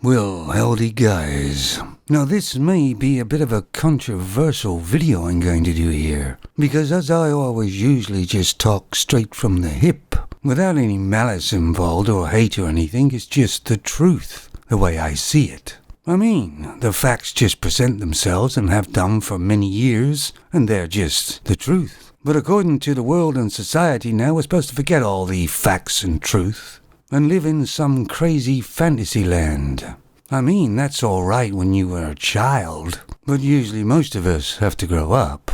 Well, howdy guys. Now this may be a bit of a controversial video I'm going to do here, because as I always usually just talk straight from the hip, without any malice involved or hate or anything. It's just the truth, the way I see it. I mean, the facts just present themselves and have done for many years, and they're just the truth. But according to the world and society now, we're supposed to forget all the facts and truth and live in some crazy fantasy land. I mean, that's all right when you were a child, but usually most of us have to grow up.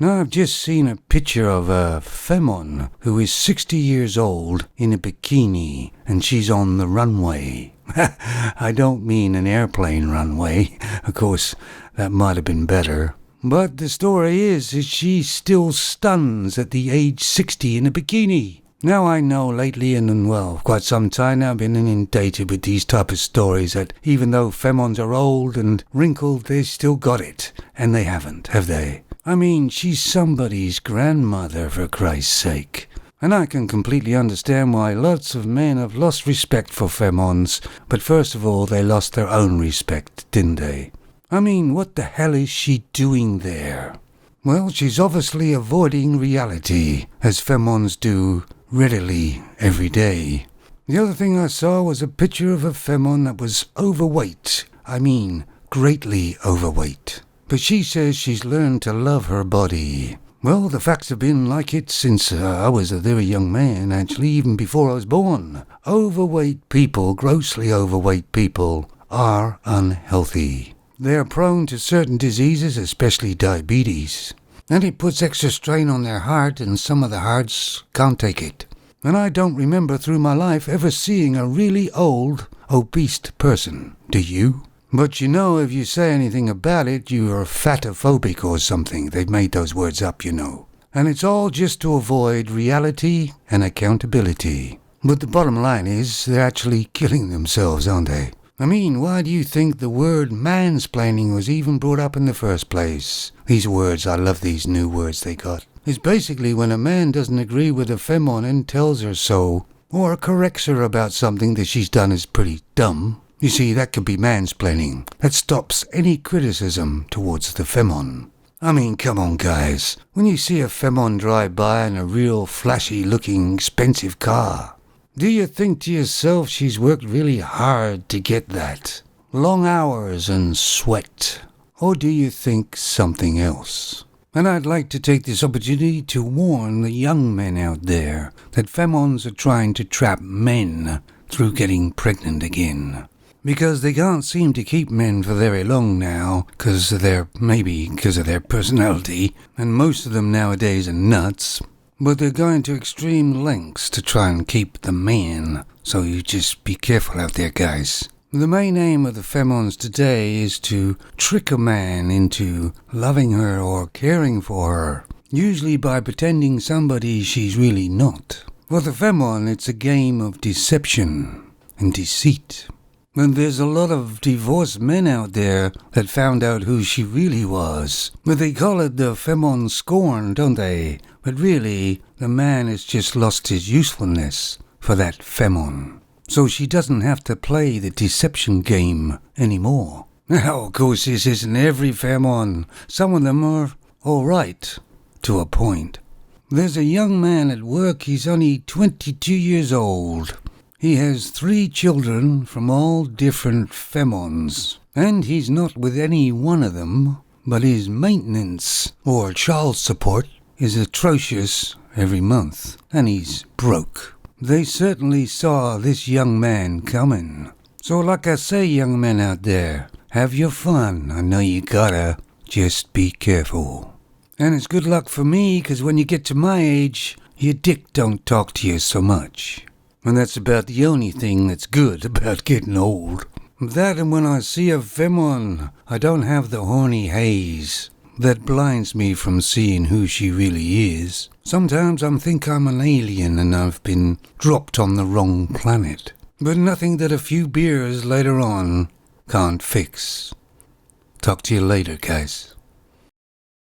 Now, I've just seen a picture of a Femon who is 60 years old in a bikini, and she's on the runway. I don't mean an airplane runway. Of course, that might have been better. But the story is that she still stuns at the age 60 in a bikini. Now I know lately and well, quite some time now I've been inundated with these type of stories that even though Femons are old and wrinkled, they've still got it. And they haven't, have they? I mean, she's somebody's grandmother, for Christ's sake. And I can completely understand why lots of men have lost respect for Femons. But first of all, they lost their own respect, didn't they? I mean, what the hell is she doing there? Well, she's obviously avoiding reality, as Femons do readily every day. The other thing I saw was a picture of a Femon that was overweight. I mean, greatly overweight. But she says she's learned to love her body. Well, the facts have been like it since I was a very young man, actually, even before I was born. Overweight people, grossly overweight people, are unhealthy. They are prone to certain diseases, especially diabetes. And it puts extra strain on their heart, and some of the hearts can't take it. And I don't remember through my life ever seeing a really old, obese person. Do you? But you know, if you say anything about it, you are fatophobic or something. They've made those words up, you know. And it's all just to avoid reality and accountability. But the bottom line is, they're actually killing themselves, aren't they? I mean, why do you think the word mansplaining was even brought up in the first place? These words, I love these new words they got. It's basically when a man doesn't agree with a Femon and tells her so, or corrects her about something that she's done is pretty dumb. You see, that could be mansplaining. That stops any criticism towards the Femon. I mean, come on guys. When you see a Femon drive by in a real flashy looking expensive car, do you think to yourself she's worked really hard to get that? Long hours and sweat? Or do you think something else? And I'd like to take this opportunity to warn the young men out there that Femons are trying to trap men through getting pregnant again. Because they can't seem to keep men for very long now, because of their personality, and most of them nowadays are nuts. But they're going to extreme lengths to try and keep the man, so you just be careful out there, guys. The main aim of the Femons today is to trick a man into loving her or caring for her, usually by pretending somebody she's really not. For the Femon, it's a game of deception and deceit. And there's a lot of divorced men out there that found out who she really was. But they call it the Femon scorn, don't they? But really, the man has just lost his usefulness for that Femon. So she doesn't have to play the deception game anymore. Now, of course, this isn't every Femon. Some of them are alright, to a point. There's a young man at work, he's only 22 years old. He has 3 children from all different Femons, and he's not with any one of them, but his maintenance, or child support, is atrocious every month, and he's broke. They certainly saw this young man coming. So like I say, young men out there, have your fun. I know you gotta. Just be careful. And it's good luck for me, 'cause when you get to my age, your dick don't talk to you so much. And that's about the only thing that's good about getting old. That, and when I see a Femon, I don't have the horny haze that blinds me from seeing who she really is. Sometimes I think I'm an alien and I've been dropped on the wrong planet. But nothing that a few beers later on can't fix. Talk to you later, guys.